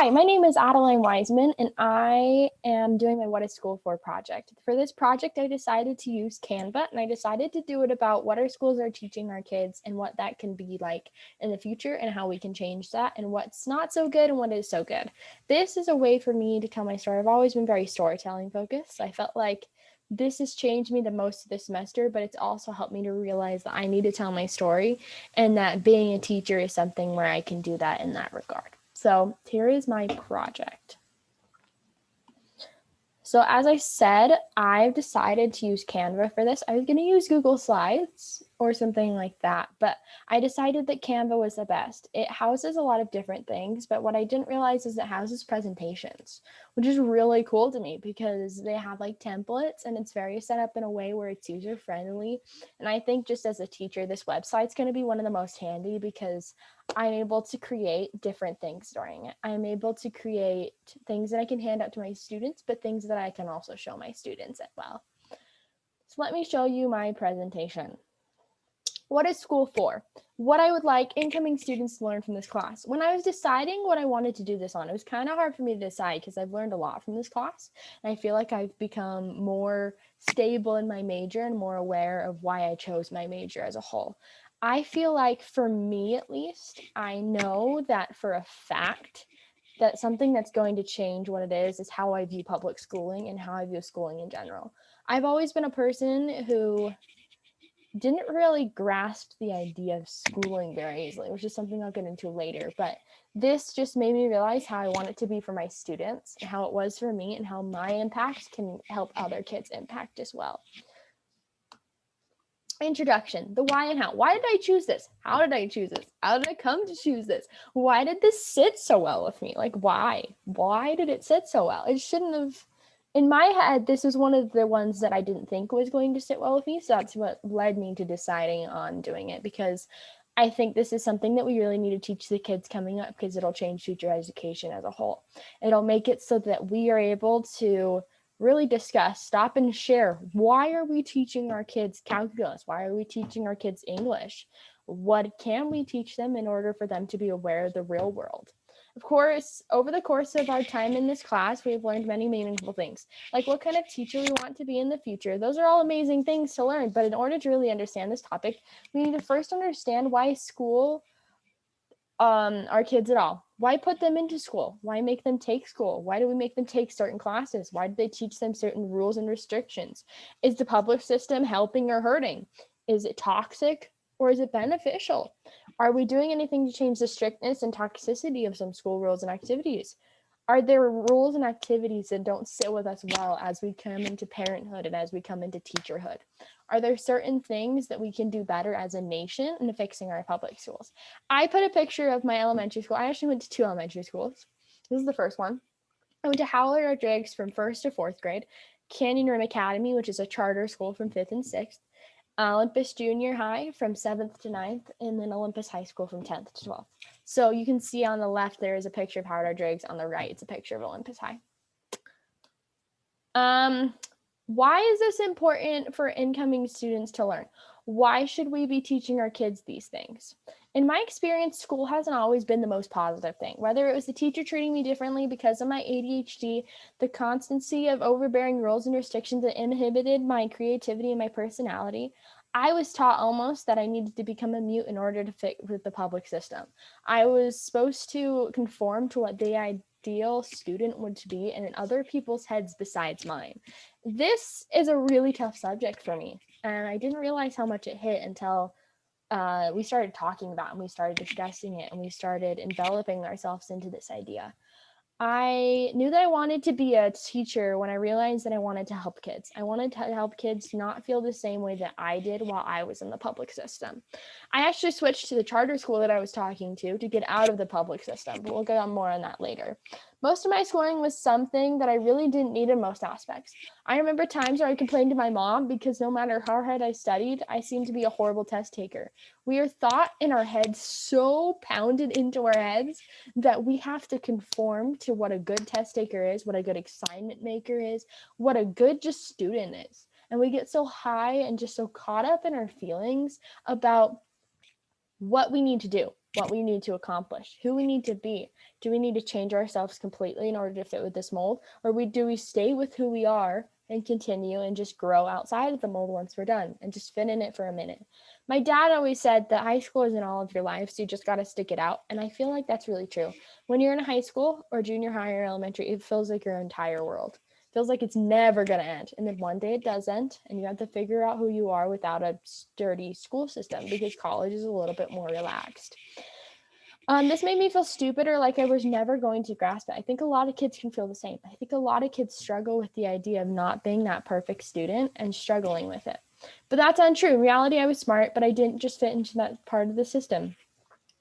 Hi, my name is Adeline Wiseman, and I am doing my What is School For project. For this project, I decided to use Canva, and I decided to do it about what our schools are teaching our kids and what that can be like in the future and how we can change that and what's not so good and what is so good. This is a way for me to tell my story. I've always been very storytelling focused. So I felt like this has changed me the most this semester, but it's also helped me to realize that I need to tell my story and that being a teacher is something where I can do that in that regard. So here is my project. So as I said, I've decided to use Canva for this. I was going to use Google Slides or something like that, but I decided that Canva was the best. It houses a lot of different things, but what I didn't realize is it houses presentations, which is really cool to me because they have like templates and it's very set up in a way where it's user friendly. And I think just as a teacher, this website's going to be one of the most handy because I'm able to create different things during it. I'm able to create things that I can hand out to my students, but things that I can also show my students as well. So let me show you my presentation. What is school for? What I would like incoming students to learn from this class. When I was deciding what I wanted to do this on, it was kind of hard for me to decide because I've learned a lot from this class. And I feel like I've become more stable in my major and more aware of why I chose my major as a whole. I feel like for me, at least, I know that for a fact that something that's going to change what it is how I view public schooling and how I view schooling in general. I've always been a person who didn't really grasp the idea of schooling very easily, which is something I'll get into later. But this just made me realize how I want it to be for my students, and how it was for me, and how my impact can help other kids impact as well. Introduction, the why and how. Why did I choose this? How did I choose this? How did I come to choose this? Why did this sit so well with me? Like, why? Why did it sit so well? It shouldn't have. In my head, this was one of the ones that I didn't think was going to sit well with me. So that's what led me to deciding on doing it, because I think this is something that we really need to teach the kids coming up, because it'll change future education as a whole. It'll make it so that we are able to really discuss, stop and share. Why are we teaching our kids calculus? Why are we teaching our kids English? What can we teach them in order for them to be aware of the real world? Of course, over the course of our time in this class, we've learned many meaningful things, like what kind of teacher we want to be in the future. Those are all amazing things to learn, but in order to really understand this topic, we need to first understand why school our kids at all. Why put them into school? Why make them take school? Why do we make them take certain classes? Why do they teach them certain rules and restrictions? Is the public system helping or hurting? Is it toxic or is it beneficial? Are we doing anything to change the strictness and toxicity of some school rules and activities? Are there rules and activities that don't sit with us well as we come into parenthood and as we come into teacherhood? Are there certain things that we can do better as a nation in fixing our public schools? I put a picture of my elementary school. I actually went to 2 elementary schools. This is the first one. I went to Howard Rodriguez from 1st to 4th grade, Canyon Rim Academy, which is a charter school from 5th and 6th, Olympus Junior High from 7th to 9th, and then Olympus High School from 10th to 12th. So you can see on the left, there is a picture of Howard Rodriguez. On the right, it's a picture of Olympus High. Why is this important for incoming students to learn? Why should we be teaching our kids these things? In my experience, school hasn't always been the most positive thing. Whether it was the teacher treating me differently because of my ADHD, the constancy of overbearing rules and restrictions that inhibited my creativity and my personality, I was taught almost that I needed to become a mute in order to fit with the public system. I was supposed to conform to what the ideal student would be and in other people's heads besides mine. This is a really tough subject for me, and I didn't realize how much it hit until we started talking about it, and we started discussing it, and we started enveloping ourselves into this idea. I knew that I wanted to be a teacher when I realized that I wanted to help kids. I wanted to help kids not feel the same way that I did while I was in the public system. I actually switched to the charter school that I was talking to get out of the public system, but we'll get on more on that later. Most of my schooling was something that I really didn't need in most aspects. I remember times where I complained to my mom because no matter how hard I studied, I seemed to be a horrible test taker. We are thought in our heads, so pounded into our heads, that we have to conform to what a good test taker is, what a good assignment maker is, what a good just student is. And we get so high and just so caught up in our feelings about what we need to do. what we need to accomplish, who we need to be. Do we need to change ourselves completely in order to fit with this mold? Or do we stay with who we are and continue and just grow outside of the mold once we're done and just fit in it for a minute? My dad always said that high school isn't all of your life, so you just got to stick it out. And I feel like that's really true. When you're in high school or junior high or elementary, it feels like your entire world. It feels like it's never going to end. And then one day it does end, and you have to figure out who you are without a sturdy school system, because college is a little bit more relaxed. This made me feel stupid, or like I was never going to grasp it. I think a lot of kids can feel the same. I think a lot of kids struggle with the idea of not being that perfect student and struggling with it. But that's untrue. In reality, I was smart, but I didn't just fit into that part of the system.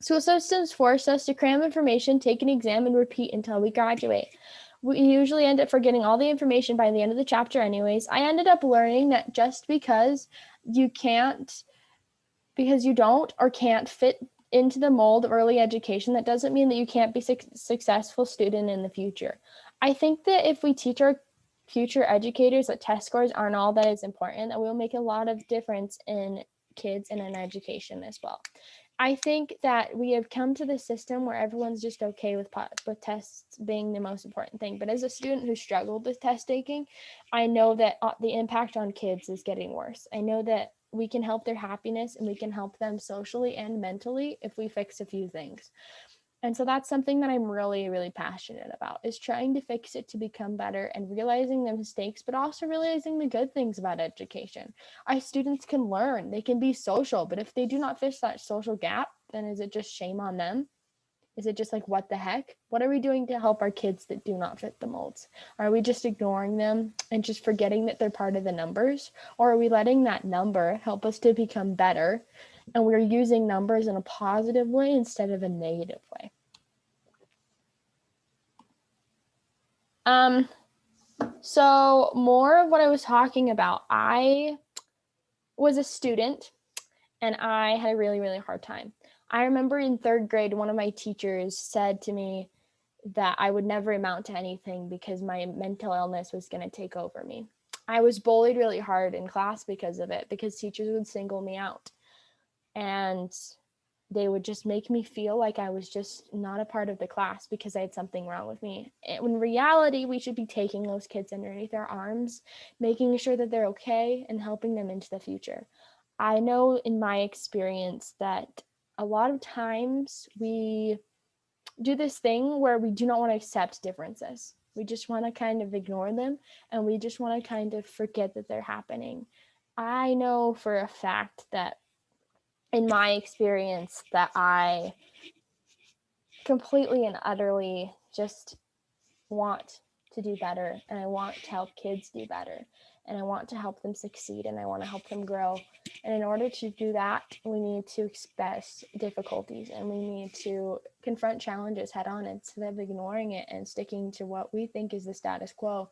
School systems force us to cram information, take an exam, and repeat until we graduate. We usually end up forgetting all the information by the end of the chapter anyways. I ended up learning that just because you don't or can't fit into the mold of early education, that doesn't mean that you can't be a successful student in the future. I think that if we teach our future educators that test scores aren't all that is important, that will make a lot of difference in kids and in education as well. I think that we have come to this system where everyone's just okay with tests being the most important thing. But as a student who struggled with test taking, I know that the impact on kids is getting worse. I know that we can help their happiness and we can help them socially and mentally if we fix a few things. And so that's something that I'm really, really passionate about, is trying to fix it to become better and realizing the mistakes, but also realizing the good things about education. Our students can learn, they can be social, but if they do not fish that social gap, then is it just shame on them? Is it just like, what the heck? What are we doing to help our kids that do not fit the molds? Are we just ignoring them and just forgetting that they're part of the numbers? Or are we letting that number help us to become better? And we're using numbers in a positive way instead of a negative way. So more of what I was talking about, I was a student and I had a really, really hard time. I remember in third grade, one of my teachers said to me that I would never amount to anything because my mental illness was going to take over me. I was bullied really hard in class because of it, because teachers would single me out and they would just make me feel like I was just not a part of the class because I had something wrong with me. And in reality, we should be taking those kids underneath our arms, making sure that they're okay and helping them into the future. I know in my experience that a lot of times we do this thing where we do not want to accept differences. We just want to kind of ignore them, and we just want to kind of forget that they're happening. I know for a fact that in my experience that I completely and utterly just want to do better, and I want to help kids do better, and I want to help them succeed, and I want to help them grow. And in order to do that, we need to express difficulties, and we need to confront challenges head on instead of ignoring it and sticking to what we think is the status quo.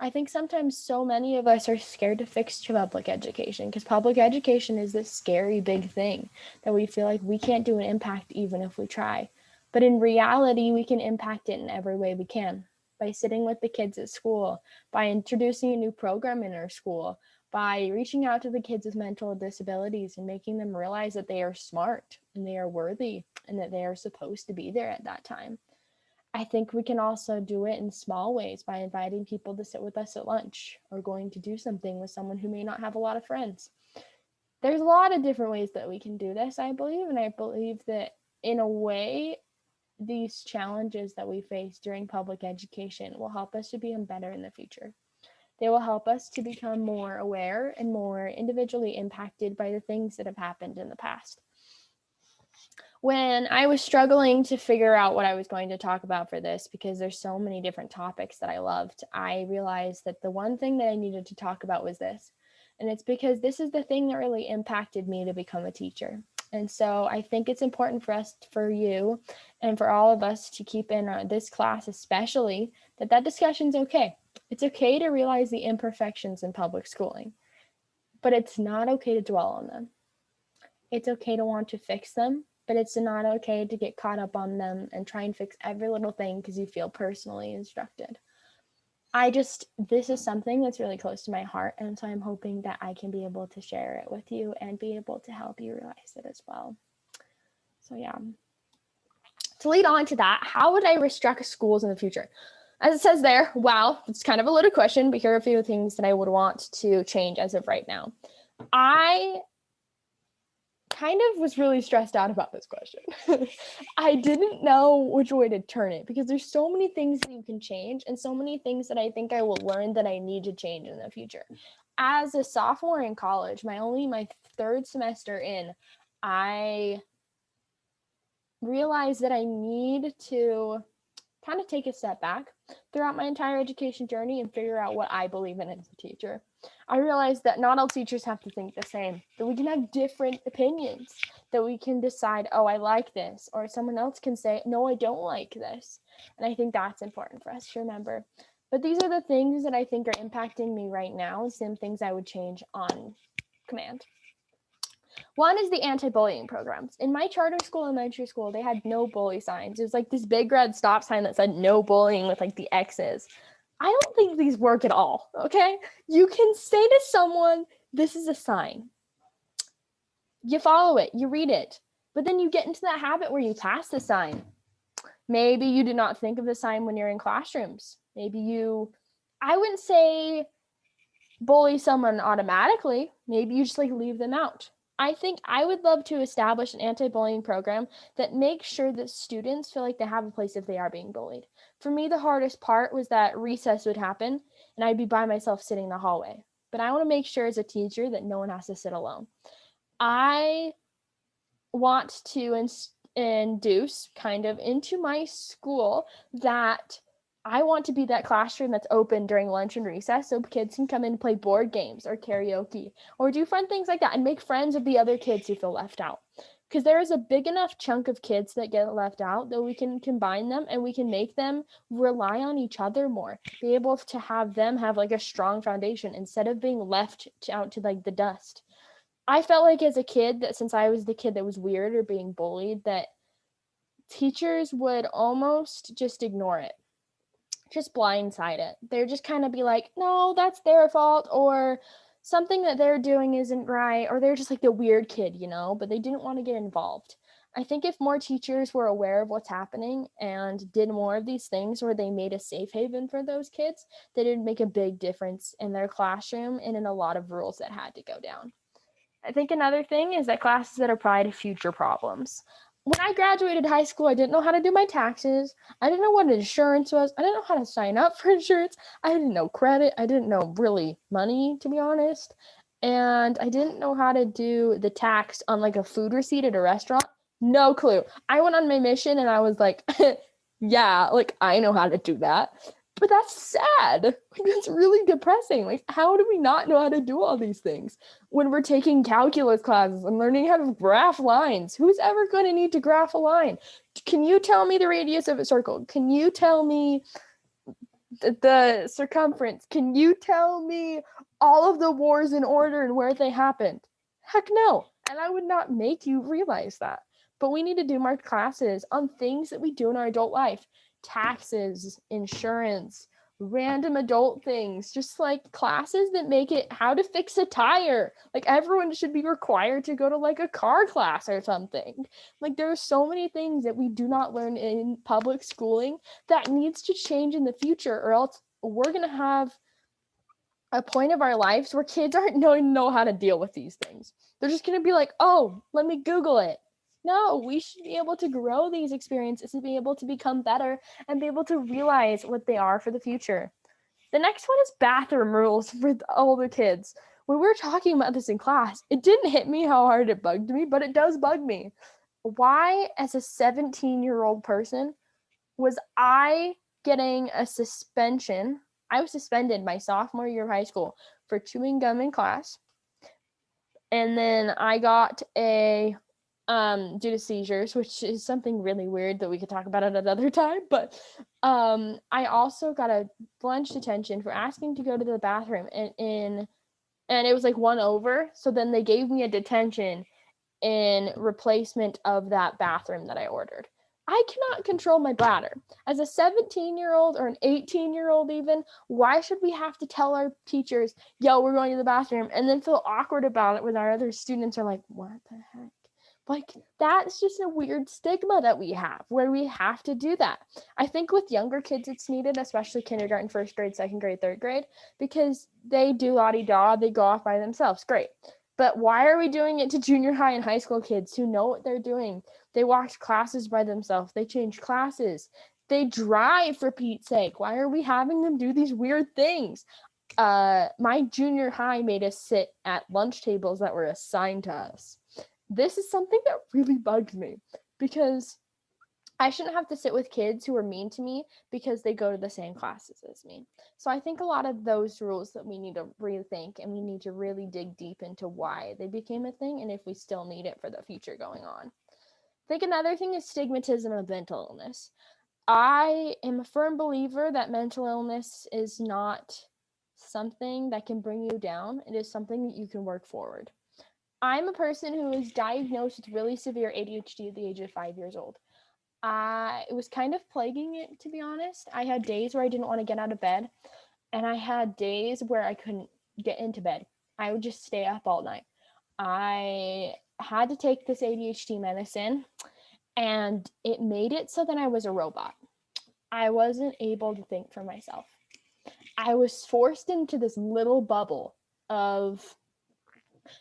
I think sometimes so many of us are scared to fix public education because public education is this scary big thing that we feel like we can't do an impact even if we try. But in reality, we can impact it in every way we can, by sitting with the kids at school, by introducing a new program in our school, by reaching out to the kids with mental disabilities and making them realize that they are smart and they are worthy and that they are supposed to be there at that time. I think we can also do it in small ways by inviting people to sit with us at lunch or going to do something with someone who may not have a lot of friends. There's a lot of different ways that we can do this, I believe, and I believe that in a way, these challenges that we face during public education will help us to become better in the future. They will help us to become more aware and more individually impacted by the things that have happened in the past. When I was struggling to figure out what I was going to talk about for this, because there's so many different topics that I loved, I realized that the one thing that I needed to talk about was this. And it's because this is the thing that really impacted me to become a teacher. And so I think it's important for you, and for all of us to keep in this class, especially, that discussion's okay. It's okay to realize the imperfections in public schooling, but it's not okay to dwell on them. It's okay to want to fix them, but it's not okay to get caught up on them and try and fix every little thing because you feel personally instructed. This is something that's really close to my heart. And so I'm hoping that I can be able to share it with you and be able to help you realize it as well. So yeah. To lead on to that, how would I restructure schools in the future? As it says there, wow, it's kind of a loaded question, but here are a few things that I would want to change as of right now. I kind of was really stressed out about this question. I didn't know which way to turn it because there's so many things that you can change and so many things that I think I will learn that I need to change in the future. As a sophomore in college, my third semester in, I realized that I need to kind of take a step back throughout my entire education journey and figure out what I believe in as a teacher. I realized that not all teachers have to think the same, that we can have different opinions, that we can decide, oh, I like this, or someone else can say, no, I don't like this. And I think that's important for us to remember. But these are the things that I think are impacting me right now, some things I would change on command. One is the anti-bullying programs. In my charter school, elementary school, they had no bully signs. It was like this big red stop sign that said no bullying with like the X's. I don't think these work at all, okay? You can say to someone, this is a sign. You follow it, you read it, but then you get into that habit where you pass the sign. Maybe you do not think of the sign when you're in classrooms. I wouldn't say bully someone automatically. Maybe you just like leave them out. I think I would love to establish an anti-bullying program that makes sure that students feel like they have a place if they are being bullied. For me, the hardest part was that recess would happen and I'd be by myself sitting in the hallway. But I want to make sure as a teacher that no one has to sit alone. I want to induce kind of into my school that I want to be that classroom that's open during lunch and recess so kids can come in and play board games or karaoke or do fun things like that and make friends with the other kids who feel left out. Because there is a big enough chunk of kids that get left out that we can combine them and we can make them rely on each other more, be able to have them have like a strong foundation instead of being left out to like the dust. I felt like as a kid that since I was the kid that was weird or being bullied, that teachers would almost just ignore it, just blindside it. They'd just kind of be like, no, that's their fault, or something that they're doing isn't right, or they're just like the weird kid, but they didn't want to get involved. I think if more teachers were aware of what's happening and did more of these things where they made a safe haven for those kids, that it would make a big difference in their classroom and in a lot of rules that had to go down. I think another thing is that classes that apply to future problems. When I graduated high school, I didn't know how to do my taxes. I didn't know what insurance was. I didn't know how to sign up for insurance. I didn't know credit. I didn't know really money, to be honest. And I didn't know how to do the tax on like a food receipt at a restaurant. No clue. I went on my mission and I was like, yeah, like I know how to do that. But that's sad. Like, that's really depressing. Like, how do we not know how to do all these things when we're taking calculus classes and learning how to graph lines? Who's ever going to need to graph a line? Can you tell me the radius of a circle? Can you tell me the circumference? Can you tell me all of the wars in order and where they happened? Heck no. And I would not make you realize that. But we need to do more classes on things that we do in our adult life. Taxes, insurance, random adult things, just like classes that make it how to fix a tire. Like everyone should be required to go to like a car class or something. Like there are so many things that we do not learn in public schooling that needs to change in the future, or else we're going to have a point of our lives where kids aren't going to know how to deal with these things. They're just going to be like, oh, let me Google it. No, we should be able to grow these experiences and be able to become better and be able to realize what they are for the future. The next one is bathroom rules for the older kids. When we were talking about this in class, it didn't hit me how hard it bugged me, but it does bug me. Why, as a 17-year-old person, was I getting a suspension? I was suspended my sophomore year of high school for chewing gum in class. And then I got a due to seizures, which is something really weird that we could talk about at another time. But I also got a lunch detention for asking to go to the bathroom, and it was like 1 over. So then they gave me a detention in replacement of that bathroom that I ordered. I cannot control my bladder. As a 17-year-old or an 18-year-old even, why should we have to tell our teachers, yo, we're going to the bathroom, and then feel awkward about it when our other students are like, what the heck? Like, that's just a weird stigma that we have where we have to do that. I think with younger kids, it's needed, especially kindergarten, first grade, second grade, third grade, because they do la-di-da, they go off by themselves. Great. But why are we doing it to junior high and high school kids who know what they're doing? They watch classes by themselves. They change classes. They drive, for Pete's sake. Why are we having them do these weird things? My junior high made us sit at lunch tables that were assigned to us. This is something that really bugs me because I shouldn't have to sit with kids who are mean to me because they go to the same classes as me. So I think a lot of those rules that we need to rethink, and we need to really dig deep into why they became a thing and if we still need it for the future going on. I think another thing is stigmatism of mental illness. I am a firm believer that mental illness is not something that can bring you down. It is something that you can work forward. I'm a person who was diagnosed with really severe ADHD at the age of 5 years old. It was kind of plaguing it, to be honest. I had days where I didn't want to get out of bed, and I had days where I couldn't get into bed. I would just stay up all night. I had to take this ADHD medicine, and it made it so that I was a robot. I wasn't able to think for myself. I was forced into this little bubble of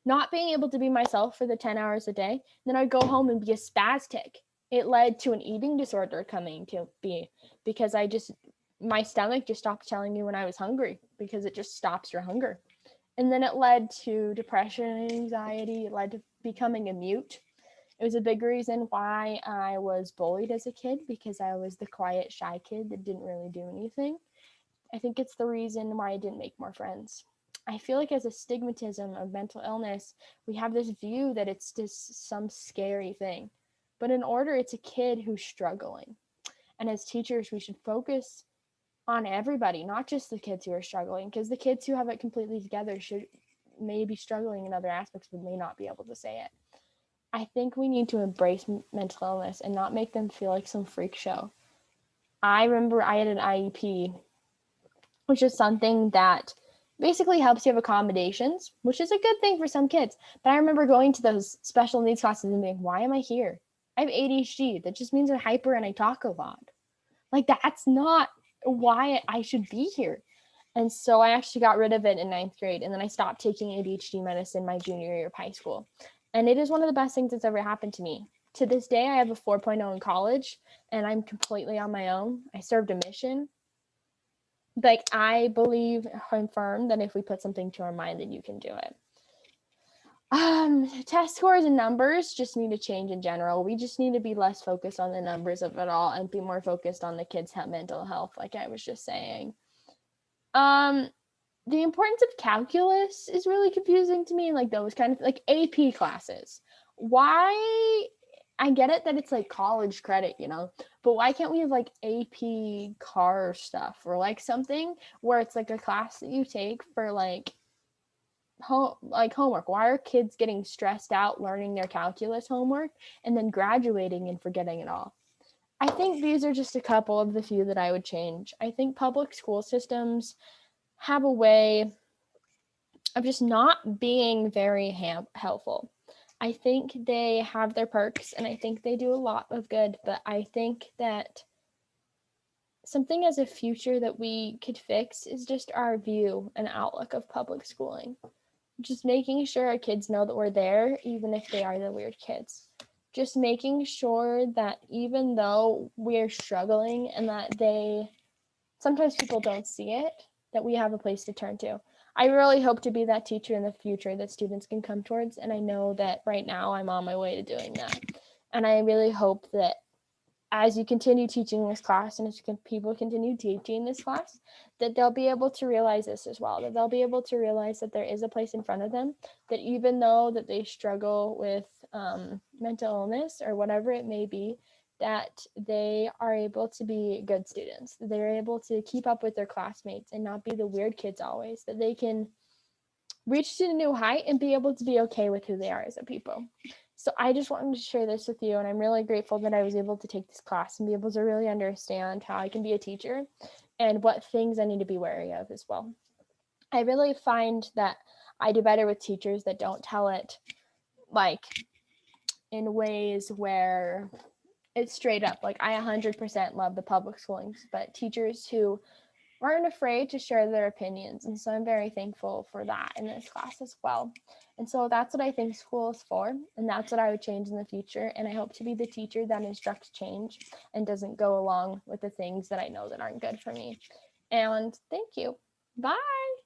not being able to be myself for the 10 hours a day. Then I'd go home and be a spastic. It led to an eating disorder coming to be because my stomach just stopped telling me when I was hungry because it just stops your hunger. And then it led to depression and anxiety. It led to becoming a mute. It was a big reason why I was bullied as a kid because I was the quiet, shy kid that didn't really do anything. I think it's the reason why I didn't make more friends. I feel like as a stigmatism of mental illness, we have this view that it's just some scary thing. But in order, it's a kid who's struggling. And as teachers, we should focus on everybody, not just the kids who are struggling, because the kids who have it completely together may be struggling in other aspects, but may not be able to say it. I think we need to embrace mental illness and not make them feel like some freak show. I remember I had an IEP, which is something that basically helps you have accommodations, which is a good thing for some kids. But I remember going to those special needs classes and being, why am I here? I have ADHD. That just means I'm hyper and I talk a lot. Like, that's not why I should be here. And so I actually got rid of it in 9th grade. And then I stopped taking ADHD medicine my junior year of high school. And it is one of the best things that's ever happened to me. To this day, I have a 4.0 in college and I'm completely on my own. I served a mission. Like, I believe and firm that if we put something to our mind, then you can do it. Test scores and numbers just need to change in general. We just need to be less focused on the numbers of it all and be more focused on the kids' mental health, like I was just saying. The importance of calculus is really confusing to me, like those kind of like AP classes. Why? I get it that it's like college credit, but why can't we have like AP car stuff or like something where it's like a class that you take for like homework? Why are kids getting stressed out learning their calculus homework and then graduating and forgetting it all? I think these are just a couple of the few that I would change. I think public school systems have a way of just not being very helpful. I think they have their perks and I think they do a lot of good, but I think that something as a future that we could fix is just our view and outlook of public schooling. Just making sure our kids know that we're there, even if they are the weird kids. Just making sure that even though we're struggling and that sometimes people don't see it, that we have a place to turn to. I really hope to be that teacher in the future that students can come towards. And I know that right now I'm on my way to doing that. And I really hope that as you continue teaching this class and as people continue teaching this class, that they'll be able to realize this as well, that they'll be able to realize that there is a place in front of them, that even though that they struggle with mental illness or whatever it may be, that they are able to be good students, that they're able to keep up with their classmates and not be the weird kids always, that they can reach to a new height and be able to be okay with who they are as a people. So I just wanted to share this with you, and I'm really grateful that I was able to take this class and be able to really understand how I can be a teacher and what things I need to be wary of as well. I really find that I do better with teachers that don't tell it like in ways where it's straight up like I 100% love the public schools, but teachers who aren't afraid to share their opinions. And so I'm very thankful for that in this class as well. And so that's what I think school is for. And that's what I would change in the future. And I hope to be the teacher that instructs change and doesn't go along with the things that I know that aren't good for me. And thank you. Bye.